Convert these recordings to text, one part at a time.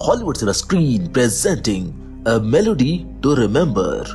Hollywood cinema screen presenting a melody to remember.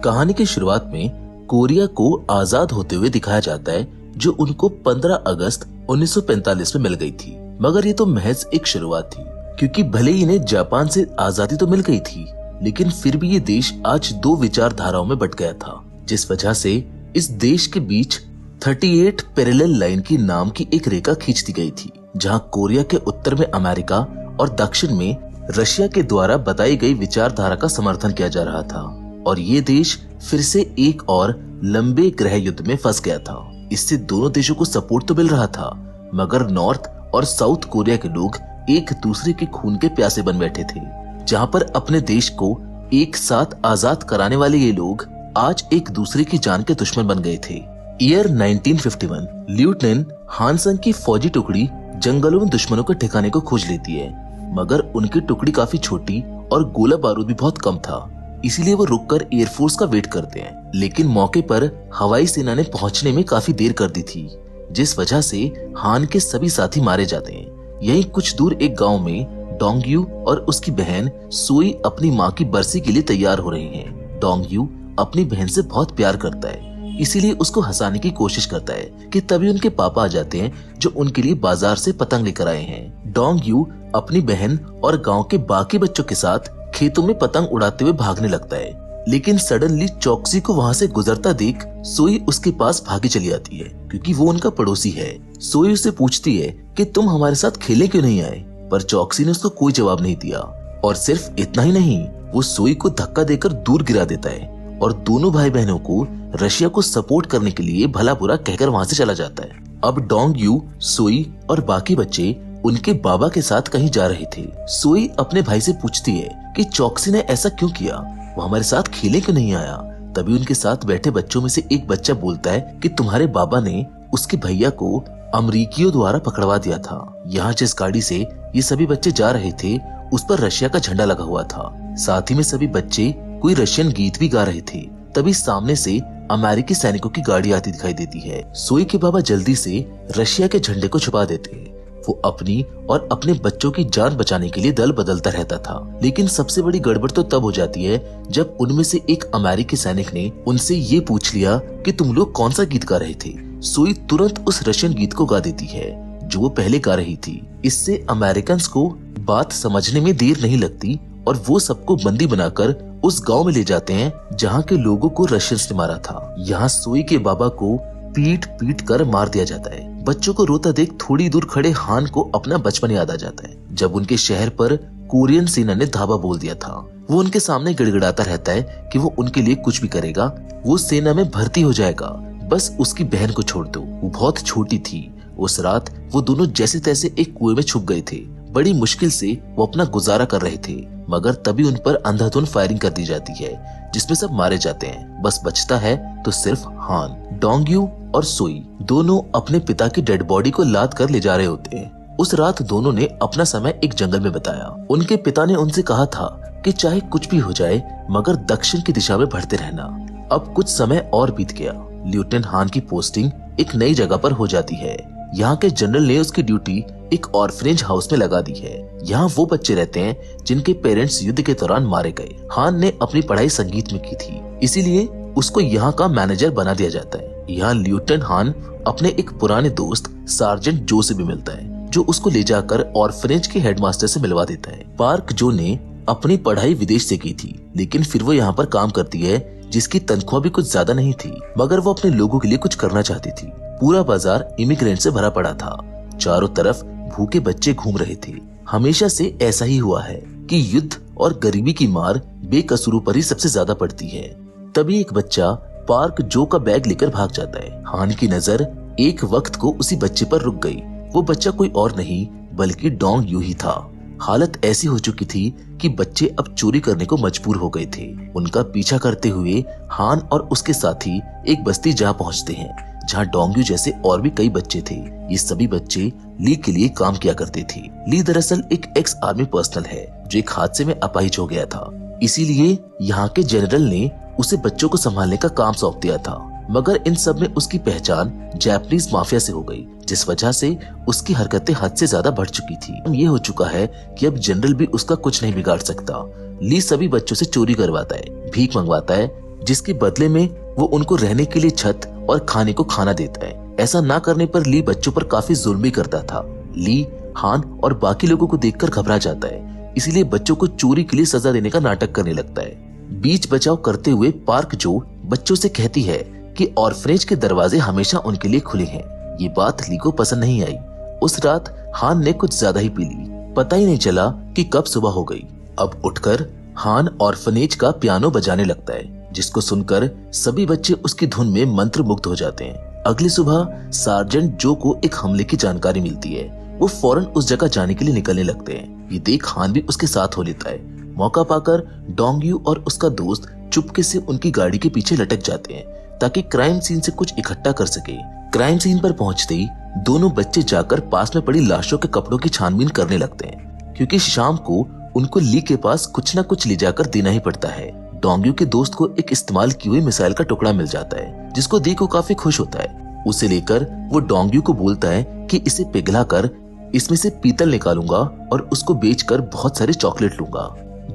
कहानी की शुरुआत में कोरिया को आजाद होते हुए दिखाया जाता है, जो उनको 15 अगस्त 1945 में मिल गई थी। मगर ये तो महज एक शुरुआत थी, क्योंकि भले ही इन्हें जापान से आजादी तो मिल गई थी, लेकिन फिर भी ये देश आज दो विचारधाराओं में बट गया था, जिस वजह से इस देश के बीच 38 पैरेलल लाइन की नाम की एक रेखा खींच दी गई थी, जहां कोरिया के उत्तर में अमेरिका और दक्षिण में रशिया के द्वारा बताई गई विचारधारा का समर्थन किया जा रहा था। और ये देश फिर से एक और लंबे गृह युद्ध में फंस गया था। इससे दोनों देशों को सपोर्ट तो मिल रहा था, मगर नॉर्थ और साउथ कोरिया के लोग एक दूसरे के खून के प्यासे बन बैठे थे। जहां पर अपने देश को एक साथ आजाद कराने वाले ये लोग आज एक दूसरे की जान के दुश्मन बन गए थे। ईयर 1951 लेफ्टिनेंट हानसन की फौजी टुकड़ी जंगलों में दुश्मनों के ठिकाने को खोज लेती है, मगर उनकी टुकड़ी काफी छोटी और गोला बारूद भी बहुत कम था, इसीलिए वो रुककर एयरफोर्स का वेट करते हैं। लेकिन मौके पर हवाई सेना ने पहुंचने में काफी देर कर दी थी, जिस वजह से हान के सभी साथी मारे जाते हैं। यहीं कुछ दूर एक गांव में डोंगयू और उसकी बहन सोई अपनी माँ की बरसी के लिए तैयार हो रहे हैं। डोंगयू अपनी बहन से बहुत प्यार करता है, इसीलिए उसको हंसाने की कोशिश करता है कि तभी उनके पापा आ जाते हैं, जो उनके लिए बाजार से पतंग लेकर आए हैं। डोंगयू अपनी बहन और गांव के बाकी बच्चों के साथ खेतों में पतंग उड़ाते हुए भागने लगता है, लेकिन सडनली चौकसी को वहां से गुजरता देख सोई उसके पास भागी चली आती है, क्योंकि वो उनका पड़ोसी है। सोई उससे पूछती है कि तुम हमारे साथ खेलने क्यों नहीं आए, पर चौकसी ने उसको कोई जवाब नहीं दिया। और सिर्फ इतना ही नहीं, वो सोई को धक्का देकर दूर गिरा देता है और दोनों भाई बहनों को रशिया को सपोर्ट करने के लिए भला बुरा कहकर वहां से चला जाता है। अब डोंगयू, सोई और बाकी बच्चे उनके बाबा के साथ कहीं जा रहे थे। सोई अपने भाई से पूछती है कि चौकसी ने ऐसा क्यों किया, वो हमारे साथ खेलने क्यों नहीं आया। तभी उनके साथ बैठे बच्चों में से एक बच्चा बोलता है कि तुम्हारे बाबा ने उसके भैया को अमरीकियों द्वारा पकड़वा दिया था। यहाँ जिस गाड़ी से ये सभी बच्चे जा रहे थे, उस पर रशिया का झंडा लगा हुआ था। साथ ही में सभी बच्चे कोई रशियन गीत भी गा रहे थे। तभी सामने से अमेरिकी सैनिकों की गाड़ी आती दिखाई देती है। सोई के बाबा जल्दी से रशिया के झंडे को छुपा देते हैं। वो अपनी और अपने बच्चों की जान बचाने के लिए दल बदलता रहता था। लेकिन सबसे बड़ी गड़बड़ तो तब हो जाती है जब उनमें से एक अमेरिकी सैनिक ने उनसे ये पूछ लिया कि तुम लोग कौन सा गीत गा रहे थे। सोई तुरंत उस रशियन गीत को गा देती है जो वो पहले गा रही थी। इससे अमेरिकन को बात समझने में देर नहीं लगती और वो सबको बंदी बनाकर उस गांव में ले जाते हैं जहां के लोगों को रशियंस ने मारा था। यहाँ सोई के बाबा को पीट पीट कर मार दिया जाता है। बच्चों को रोता देख थोड़ी दूर खड़े हान को अपना बचपन याद आ जाता है, जब उनके शहर पर कोरियन सेना ने धावा बोल दिया था। वो उनके सामने गिड़गिड़ाता रहता है कि वो उनके लिए कुछ भी करेगा, वो सेना में भर्ती हो जाएगा, बस उसकी बहन को छोड़ दो, वो बहुत छोटी थी। उस रात वो दोनों जैसे तैसे एक कुएं में छुप गए थे। बड़ी मुश्किल से वो अपना गुजारा कर रहे थे, मगर तभी उन पर अंधाधुंध फायरिंग कर दी जाती है, जिसमें सब मारे जाते हैं। बस बचता है तो सिर्फ हान। डोंगयू और सोई दोनों अपने पिता की डेड बॉडी को लाद कर ले जा रहे होते हैं। उस रात दोनों ने अपना समय एक जंगल में बिताया। उनके पिता ने उनसे कहा था कि चाहे कुछ भी हो जाए, मगर दक्षिण की दिशा में बढ़ते रहना। अब कुछ समय और बीत गया। लेफ्टिनेंट हान की पोस्टिंग एक नई जगह पर हो जाती है। यहाँ के जनरल ने उसकी ड्यूटी एक ऑर्फनेज हाउस में लगा दी है। यहाँ वो बच्चे रहते हैं जिनके पेरेंट्स युद्ध के दौरान मारे गए। हान ने अपनी पढ़ाई संगीत में की थी, इसीलिए उसको यहाँ का मैनेजर बना दिया जाता है। यहाँ लेफ्टिनेंट हान अपने एक पुराने दोस्त सार्जेंट जो से भी मिलता है, जो उसको ले जाकर ऑर्फनेज के हेडमास्टर से मिलवा देता है। पार्क जो ने अपनी पढ़ाई विदेश से की थी, लेकिन फिर वो यहाँ पर काम करती है, जिसकी तनख्वाह भी कुछ ज्यादा नहीं थी, मगर वो अपने लोगों के लिए कुछ करना चाहती थी। पूरा बाजार इमिग्रेंट से भरा पड़ा था। चारों तरफ भूखे बच्चे घूम रहे थे। हमेशा से ऐसा ही हुआ है कि युद्ध और गरीबी की मार बेकसूरों पर ही सबसे ज्यादा पड़ती है। तभी एक बच्चा पार्क जो का बैग लेकर भाग जाता है। हान की नजर एक वक्त को उसी बच्चे पर रुक गई। वो बच्चा कोई और नहीं बल्कि डोंगयू ही था। हालत ऐसी हो चुकी थी कि बच्चे अब चोरी करने को मजबूर हो गए थे। उनका पीछा करते हुए हान और उसके साथी एक बस्ती जा पहुंचते हैं, जहां डोंगयू जैसे और भी कई बच्चे थे। ये सभी बच्चे ली के लिए काम किया करते थे। ली दरअसल एक एक्स आर्मी पर्सनल है, जो एक हादसे में अपाहिज हो गया था, इसीलिए यहाँ के जनरल ने उसे बच्चों को संभालने का काम सौंप दिया था। मगर इन सब में उसकी पहचान जापानीज माफिया से हो गई, जिस वजह से उसकी हरकतें हद से ज्यादा बढ़ चुकी थी। ये हो चुका है कि अब जनरल भी उसका कुछ नहीं बिगाड़ सकता। ली सभी बच्चों से चोरी करवाता है, भीख मंगवाता है, जिसके बदले में वो उनको रहने के लिए छत और खाने को खाना देता है। ऐसा ना करने पर ली बच्चों पर काफी जुल्म भी करता था। ली, हान और बाकी लोगों को देखकर घबरा जाता है, इसीलिए बच्चों को चोरी के लिए सजा देने का नाटक करने लगता है। बीच बचाव करते हुए पार्क जो बच्चों से कहती है कि ऑर्फनेज के दरवाजे हमेशा उनके लिए खुले हैं। ये बात ली को पसंद नहीं आई। उस रात हान ने कुछ ज्यादा ही पी ली, पता ही नहीं चला कि कब सुबह हो गई। अब उठकर हान ऑर्फनेज का पियानो बजाने लगता है, जिसको सुनकर सभी बच्चे उसकी धुन में मंत्र मुग्ध हो जाते हैं। अगली सुबह सार्जेंट जो को एक हमले की जानकारी मिलती है। वो फौरन उस जगह जाने के लिए निकलने लगते हैं। ये देख हान भी उसके साथ हो लेता है। मौका पाकर डोंगयू और उसका दोस्त चुपके से उनकी गाड़ी के पीछे लटक जाते हैं ताकि क्राइम सीन से कुछ इकट्ठा कर सके। क्राइम सीन पर पहुंचते ही दोनों बच्चे जाकर पास में पड़ी लाशों के कपड़ों की छानबीन करने लगते हैं, क्योंकि शाम को उनको ली के पास कुछ न कुछ ले जाकर देना ही पड़ता है। डोंगयू के दोस्त को एक इस्तेमाल की हुई मिसाइल का टुकड़ा मिल जाता है, जिसको देख को काफी खुश होता है। उसे लेकर वो डोंगयू को बोलता है कि इसे पिघलाकर इसमें से पीतल निकालूंगा और उसको बेचकर बहुत सारे चॉकलेट लूंगा।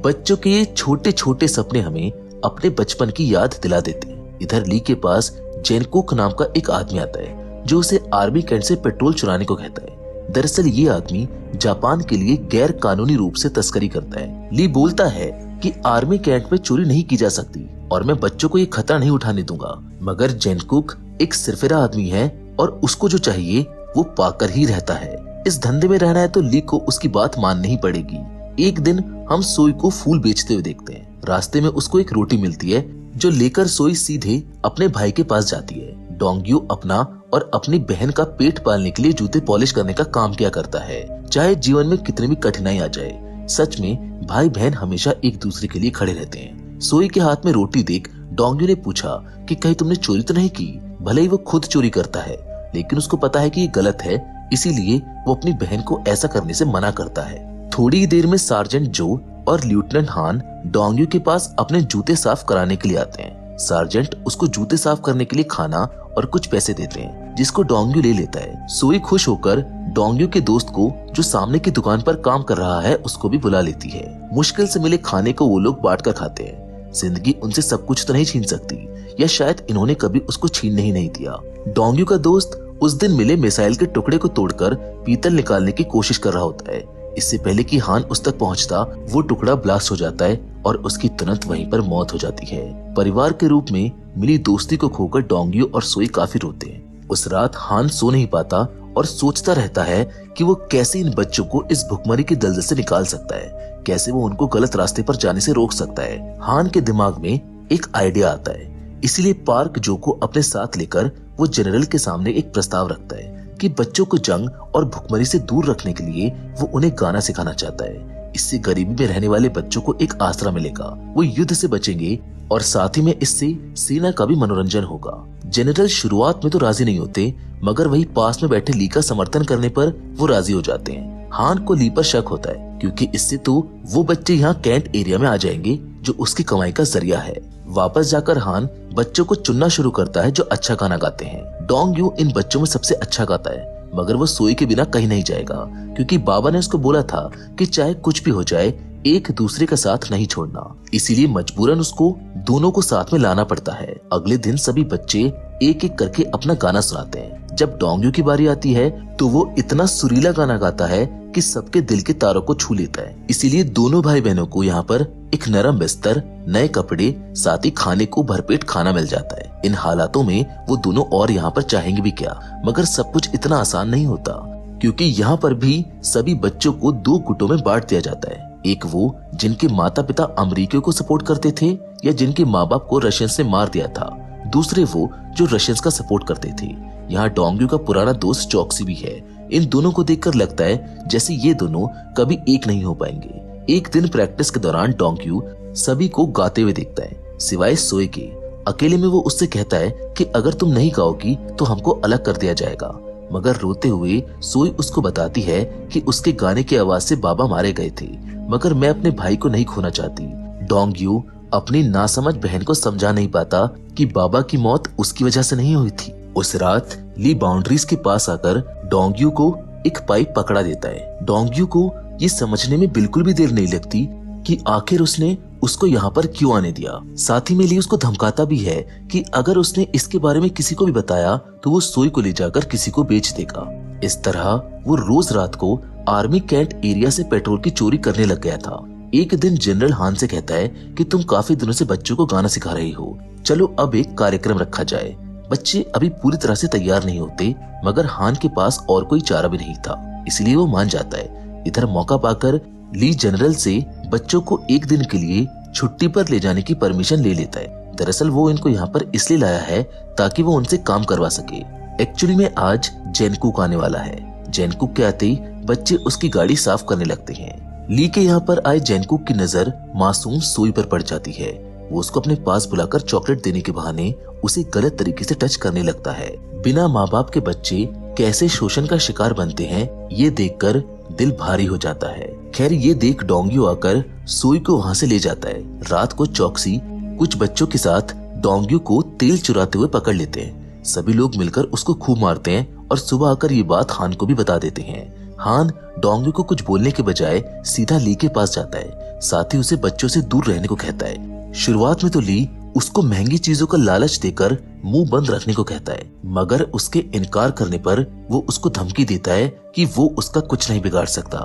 बच्चों के ये छोटे छोटे सपने हमें अपने बचपन की याद दिला देते हैं। इधर ली के पास जेनकुक नाम का एक आदमी आता है, जो उसे आर्मी कैंट से पेट्रोल चुराने को कहता है। दरअसल ये आदमी जापान के लिए गैर कानूनी रूप से तस्करी करता है। ली बोलता है कि आर्मी कैंट में चोरी नहीं की जा सकती और मैं बच्चों को ये खतरा नहीं उठाने दूंगा। मगर जेनकुक एक सिरफिरा आदमी है और उसको जो चाहिए वो पाकर ही रहता है। इस धंधे में रहना है तो ली को उसकी बात माननी ही पड़ेगी। एक दिन हम सोई को फूल बेचते हुए देखते हैं। रास्ते में उसको एक रोटी मिलती है, जो लेकर सोई सीधे अपने भाई के पास जाती है। डोंगयू अपना और अपनी बहन का पेट पालने के लिए जूते पॉलिश करने का काम किया करता है। चाहे जीवन में कितनी भी कठिनाई आ जाए, सच में भाई बहन हमेशा एक दूसरे के लिए खड़े रहते हैं। सोई के हाथ में रोटी देख डोंगयू ने पूछा कि कहीं तुमने चोरी तो नहीं की। भले ही वो खुद चोरी करता है, लेकिन उसको पता है कि ये गलत है, इसीलिए वो अपनी बहन को ऐसा करने से मना करता है। थोड़ी ही देर में सार्जेंट जो और लेफ्टिनेंट हान डोंगयू के पास अपने जूते साफ कराने के लिए आते हैं। सार्जेंट उसको जूते साफ करने के लिए खाना और कुछ पैसे देते हैं, जिसको डोंगयू ले लेता है। सोई खुश होकर डोंगयू के दोस्त को, जो सामने की दुकान पर काम कर रहा है, उसको भी बुला लेती है। मुश्किल से मिले खाने को वो लोग बांट कर खाते हैं। जिंदगी उनसे सब कुछ तो नहीं छीन सकती, या शायद इन्होंने कभी उसको छीनने ही नहीं दिया। डोंगयू का दोस्त उस दिन मिले मिसाइल के टुकड़े को तोड़कर पीतल निकालने की कोशिश कर रहा होता है। इससे पहले कि हान उस तक पहुंचता, वो टुकड़ा ब्लास्ट हो जाता है और उसकी तुरंत वहीं पर मौत हो जाती है। परिवार के रूप में मिली दोस्ती को खोकर डोंगयू और सोई काफी रोते हैं। उस रात हान सो नहीं पाता और सोचता रहता है कि वो कैसे इन बच्चों को इस भुखमरी के दलदल से निकाल सकता है, कैसे वो उनको गलत रास्ते पर जाने से रोक सकता है। हान के दिमाग में एक आइडिया आता है, इसीलिए पार्क जो को अपने साथ लेकर वो जनरल के सामने एक प्रस्ताव रखता है कि बच्चों को जंग और भुखमरी से दूर रखने के लिए वो उन्हें गाना सिखाना चाहता है। इससे गरीबी में रहने वाले बच्चों को एक आसरा मिलेगा, वो युद्ध से बचेंगे और साथ ही में इससे सेना का भी मनोरंजन होगा। जनरल शुरुआत में तो राजी नहीं होते, मगर वही पास में बैठे ली का समर्थन करने पर वो राजी हो जाते हैं। हान को ली पर शक होता है, क्योंकि इससे तो वो बच्चे यहाँ कैंट एरिया में आ जाएंगे, जो उसकी कमाई का जरिया है। वापस जाकर हान बच्चों को चुनना शुरू करता है जो अच्छा गाना गाते हैं। डोंगयू इन बच्चों में सबसे अच्छा गाता है, मगर वो सोई के बिना कहीं नहीं जाएगा, क्योंकि बाबा ने उसको बोला था कि चाहे कुछ भी हो जाए, एक दूसरे का साथ नहीं छोड़ना। इसीलिए मजबूरन उसको दोनों को साथ में लाना पड़ता है। अगले दिन सभी बच्चे एक एक करके अपना गाना सुनाते हैं। जब डोंगयू की बारी आती है तो वो इतना सुरीला गाना गाता है कि सबके दिल के तारों को छू लेता है। इसीलिए दोनों भाई बहनों को यहाँ पर एक नरम बिस्तर, नए कपड़े, साथ ही खाने को भरपेट खाना मिल जाता है। इन हालातों में वो दोनों और यहाँ पर चाहेंगे भी क्या, मगर सब कुछ इतना आसान नहीं होता, क्योंकि यहाँ पर भी सभी बच्चों को दो गुटों में बांट दिया जाता है। एक वो जिनके माता पिता अमेरिकियों को सपोर्ट करते थे या जिनके माँ बाप को रशियन से मार दिया था, दूसरे वो जो रशियंस का सपोर्ट करते थे। यहाँ डोंगयू का पुराना दोस्त चॉक्सी भी है। इन दोनों को देखकर लगता है जैसे ये दोनों कभी एक नहीं हो पाएंगे। एक दिन प्रैक्टिस के दौरान डोंगयू सभी को गाते हुए देखता है, सिवाय सोए के। अकेले में वो उससे कहता है कि अगर तुम नहीं गाओगी तो हमको अलग कर दिया जाएगा। मगर रोते हुए सोई उसको बताती है कि उसके गाने की आवाज से बाबा मारे गए थे, मगर मैं अपने भाई को नहीं खोना चाहती। डोंगयू अपनी नासमझ बहन को समझा नहीं पाता कि बाबा की मौत उसकी वजह से नहीं हुई थी। उस रात ली बाउंड्रीज के पास आकर डोंग्यू को एक पाइप पकड़ा देता है। डोंग्यू को ये समझने में बिल्कुल भी देर नहीं लगती कि आखिर उसने उसको यहाँ पर क्यों आने दिया। साथ ही में ली उसको धमकाता भी है कि अगर उसने इसके बारे में किसी को भी बताया तो वो सोई को ले जाकर किसी को बेच देगा। इस तरह वो रोज रात को आर्मी कैंट एरिया से पेट्रोल की चोरी करने लग गया था। एक दिन जनरल हान से कहता है कि तुम काफी दिनों से बच्चों को गाना सिखा रही हो, चलो अब एक कार्यक्रम रखा जाए। बच्चे अभी पूरी तरह से तैयार नहीं होते, मगर हान के पास और कोई चारा भी नहीं था, इसलिए वो मान जाता है। इधर मौका पाकर ली जनरल से बच्चों को एक दिन के लिए छुट्टी पर ले जाने की परमिशन ले लेता है। दरअसल वो इनको यहाँ पर इसलिए लाया है ताकि वो उनसे काम करवा सके। एक्चुअली में आज जैनकुक आने वाला है। जैनकुक के आते ही बच्चे उसकी गाड़ी साफ करने लगते हैं। ली के यहाँ पर आए जैनकुक की नजर मासूम सोई पर पड़ जाती है। वो उसको अपने पास बुलाकर चॉकलेट देने के बहाने उसे गलत तरीके से टच करने लगता है। बिना माँ बाप के बच्चे कैसे शोषण का शिकार बनते हैं, ये देखकर दिल भारी हो जाता है। खैर ये देख डोंग्यू आकर सोई को वहाँ से ले जाता है। रात को चौकसी कुछ बच्चों के साथ डोंग्यू को तेल चुराते हुए पकड़ लेते हैं। सभी लोग मिलकर उसको खूब मारते हैं और सुबह आकर ये बात हान को भी बता देते हैं। हान डोंग्यू को कुछ बोलने के बजाय सीधा ली के पास जाता है, साथ ही उसे बच्चों से दूर रहने को कहता है। शुरुआत में तो ली उसको महंगी चीजों का लालच देकर मुंह बंद रखने को कहता है, मगर उसके इनकार करने पर वो उसको धमकी देता है कि वो उसका कुछ नहीं बिगाड़ सकता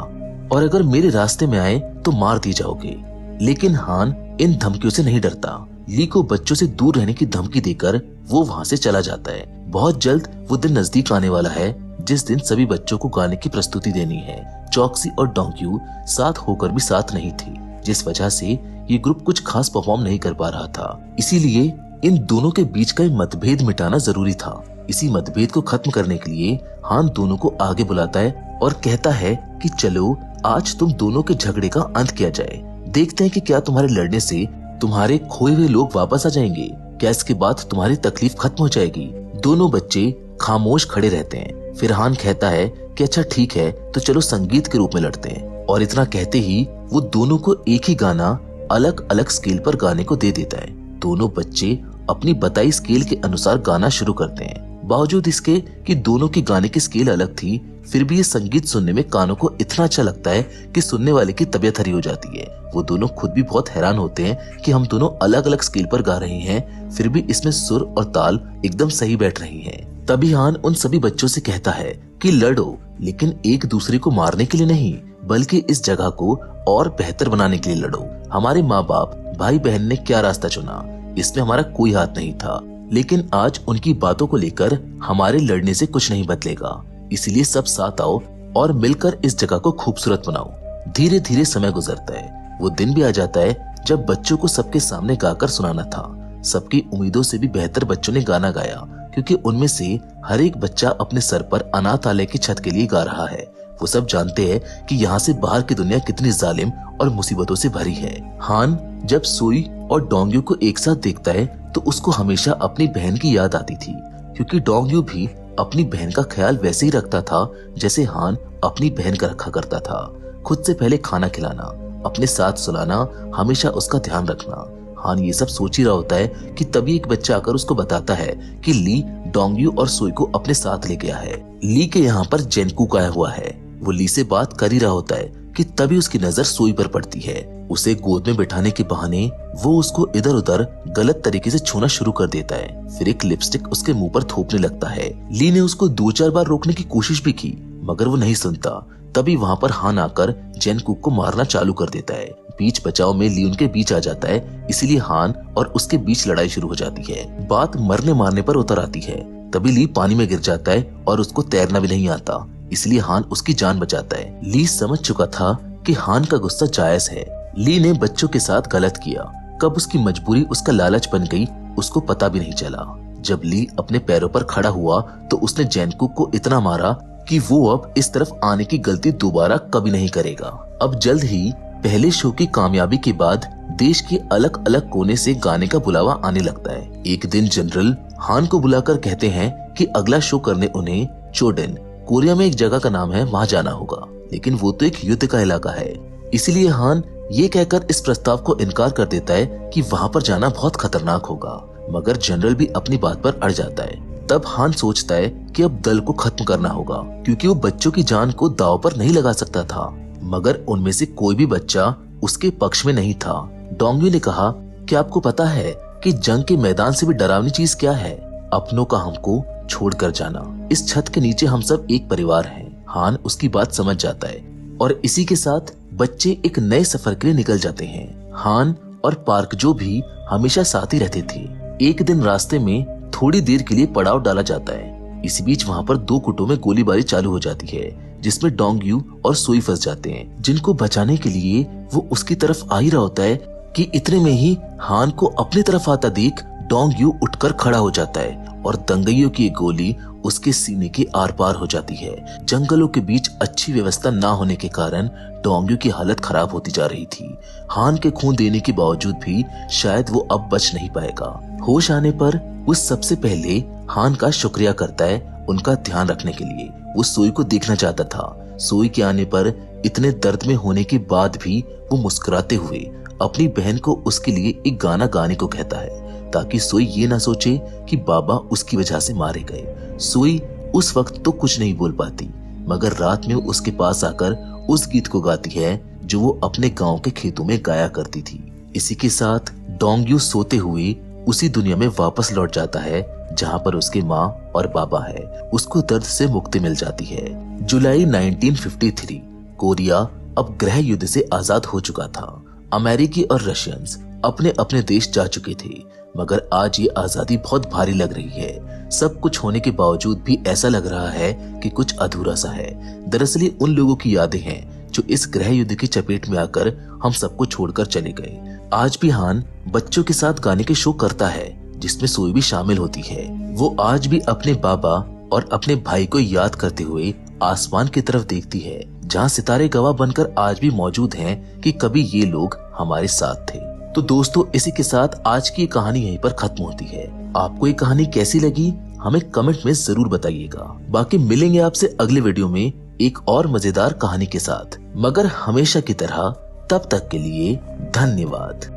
और अगर मेरे रास्ते में आए तो मार दिए जाओगे। लेकिन हान इन धमकियों से नहीं डरता। ली को बच्चों से दूर रहने की धमकी देकर वो वहाँ से चला जाता है। बहुत जल्द वो दिन नजदीक आने वाला है जिस दिन सभी बच्चों को गाने की प्रस्तुति देनी है। चौकसी और डोंग्यू साथ होकर भी साथ नहीं थी, जिस वजह से ये ग्रुप कुछ खास परफॉर्म नहीं कर पा रहा था। इसीलिए इन दोनों के बीच का मतभेद मिटाना जरूरी था। इसी मतभेद को खत्म करने के लिए हान दोनों को आगे बुलाता है और कहता है कि चलो आज तुम दोनों के झगड़े का अंत किया जाए। देखते हैं कि क्या तुम्हारे लड़ने से तुम्हारे खोए हुए लोग वापस आ जाएंगे, क्या इसके बाद तुम्हारी तकलीफ खत्म हो जाएगी। दोनों बच्चे खामोश खड़े रहते हैं। फिर हान कहता है कि अच्छा ठीक है, तो चलो संगीत के रूप में लड़ते हैं। और इतना कहते ही वो दोनों को एक ही गाना अलग अलग स्केल पर गाने को दे देता है। दोनों बच्चे अपनी बताई स्केल के अनुसार गाना शुरू करते हैं। बावजूद इसके कि दोनों की गाने की स्केल अलग थी, फिर भी ये संगीत सुनने में कानों को इतना अच्छा लगता है कि सुनने वाले की तबीयत हरी हो जाती है। वो दोनों खुद भी बहुत हैरान होते हैं कि हम दोनों अलग अलग स्केल पर गा रहे हैं, फिर भी इसमें सुर और ताल एकदम सही बैठ रही हैं। तभी हान उन सभी बच्चों से कहता है कि लड़ो, लेकिन एक दूसरे को मारने के लिए नहीं, बल्कि इस जगह को और बेहतर बनाने के लिए लड़ो। हमारे माँ बाप भाई बहन ने क्या रास्ता चुना, इसमें हमारा कोई हाथ नहीं था, लेकिन आज उनकी बातों को लेकर हमारे लड़ने से कुछ नहीं बदलेगा। इसलिए सब साथ आओ और मिलकर इस जगह को खूबसूरत बनाओ। धीरे धीरे समय गुजरता है। वो दिन भी आ जाता है जब बच्चों को सबके सामने गाकर सुनाना था। सबकी उम्मीदों से भी बेहतर बच्चों ने गाना गाया, क्योंकि उनमें से हर एक बच्चा अपने सर पर अनाथालय की छत के लिए गा रहा है। वो सब जानते हैं कि यहाँ से बाहर की दुनिया कितनी जालिम और मुसीबतों से भरी है। हान जब सोई और डोंग्यू को एक साथ देखता है तो उसको हमेशा अपनी बहन की याद आती थी, क्योंकि डोंग्यू भी अपनी बहन का ख्याल वैसे ही रखता था जैसे हान अपनी बहन का रखा करता था। खुद से पहले खाना खिलाना, अपने साथ सुलाना, हमेशा उसका ध्यान रखना। हान ये सब सोच ही रहा होता है कि तभी एक बच्चा आकर उसको बताता है कि ली डोंग्यू और सोई को अपने साथ ले गया है। ली के यहाँ पर जैनकुक आया हुआ है। वो ली से बात कर ही रहा होता है कि तभी उसकी नजर सोई पर पड़ती है। उसे गोद में बिठाने के बहाने वो उसको इधर उधर गलत तरीके से छूना शुरू कर देता है। फिर एक लिपस्टिक उसके मुंह पर थोपने लगता है। ली ने उसको 2-4 बार रोकने की कोशिश भी की, मगर वो नहीं सुनता। तभी वहाँ पर हान आकर जैनकुक को मारना चालू कर देता है। बीच बचाव में ली उनके बीच आ जाता है, इसीलिए हान और उसके बीच लड़ाई शुरू हो जाती है। बात मरने मारने पर उतर आती है। तभी ली पानी में गिर जाता है और उसको तैरना भी नहीं आता, इसलिए हान उसकी जान बचाता है। ली समझ चुका था कि हान का गुस्सा जायज है। ली ने बच्चों के साथ गलत किया। कब उसकी मजबूरी उसका लालच बन गई, उसको पता भी नहीं चला। जब ली अपने पैरों पर खड़ा हुआ तो उसने जैनकुक को इतना मारा कि वो अब इस तरफ आने की गलती दोबारा कभी नहीं करेगा। अब जल्द ही पहले शो की कामयाबी के बाद देश के अलग अलग कोने से गाने का बुलावा आने लगता है। एक दिन जनरल हान को बुलाकर कहते हैं कि अगला शो करने उन्हें चोडेन, कोरिया में एक जगह का नाम है, वहाँ जाना होगा, लेकिन वो तो एक युद्ध का इलाका है। इसीलिए हान ये कहकर इस प्रस्ताव को इनकार कर देता है कि वहाँ पर जाना बहुत खतरनाक होगा, मगर जनरल भी अपनी बात पर अड़ जाता है। तब हान सोचता है कि अब दल को खत्म करना होगा, क्योंकि वो बच्चों की जान को दांव पर नहीं लगा सकता था। मगर उनमें से कोई भी बच्चा उसके पक्ष में नहीं था। डोंगयू ने कहा कि आपको पता है कि जंग के मैदान से भी डरावनी चीज क्या है? अपनों का हमको छोड़कर जाना। इस छत के नीचे हम सब एक परिवार हैं। हान उसकी बात समझ जाता है और इसी के साथ बच्चे एक नए सफर के लिए निकल जाते हैं। हान और पार्क जो भी हमेशा साथ ही रहते थे। एक दिन रास्ते में थोड़ी देर के लिए पड़ाव डाला जाता है। इसी बीच वहाँ पर दो गुटों में गोलीबारी चालू हो जाती है, जिसमें डोंगयू और सोई फंस जाते हैं, जिनको बचाने के लिए वो उसकी तरफ आ ही रहा होता है कि इतने में ही हान को अपनी तरफ आता देख डोंगयू उठकर खड़ा हो जाता है और दंगइयों की एक गोली उसके सीने के आर पार हो जाती है। जंगलों के बीच अच्छी व्यवस्था ना होने के कारण डोंगयू की हालत खराब होती जा रही थी। हान के खून देने के बावजूद भी शायद वो अब बच नहीं पाएगा। होश आने पर वो सबसे पहले हान का शुक्रिया करता है उनका ध्यान रखने के लिए। वो सोई को देखना चाहता था। सोई के आने पर इतने दर्द में होने के बाद भी वो मुस्कुराते हुए अपनी बहन को उसके लिए एक गाना गाने को कहता है, ताकि सोई ये ना सोचे कि बाबा उसकी वजह से मारे गए। सोई उस वक्त तो कुछ नहीं बोल पाती, मगर रात में उसके पास आकर उस गीत को गाती है जो वो अपने गांव के खेतों में गाया करती थी। इसी के साथ डोंगयू सोते हुए उसी दुनिया में वापस लौट जाता है जहाँ पर उसके माँ और बाबा है। उसको दर्द से मुक्ति मिल जाती है। जुलाई 1953 कोरिया अब गृह युद्ध से आजाद हो चुका था। अमेरिकी और रशियंस अपने अपने देश जा चुके थे, मगर आज ये आजादी बहुत भारी लग रही है। सब कुछ होने के बावजूद भी ऐसा लग रहा है कि कुछ अधूरा सा है। दरअसल ये उन लोगों की यादें हैं जो इस गृह युद्ध की चपेट में आकर हम सबको छोड़कर चले गए। आज भी हान बच्चों के साथ गाने के शो करता है, जिसमें सोई भी शामिल होती है। वो आज भी अपने बाबा और अपने भाई को याद करते हुए आसमान की तरफ देखती है, जहाँ सितारे गवाह बनकर आज भी मौजूद हैं कि कभी ये लोग हमारे साथ थे। तो दोस्तों, इसी के साथ आज की कहानी यहीं पर खत्म होती है। आपको ये कहानी कैसी लगी हमें कमेंट में जरूर बताइएगा। बाकी मिलेंगे आपसे अगले वीडियो में एक और मजेदार कहानी के साथ, मगर हमेशा की तरह तब तक के लिए धन्यवाद।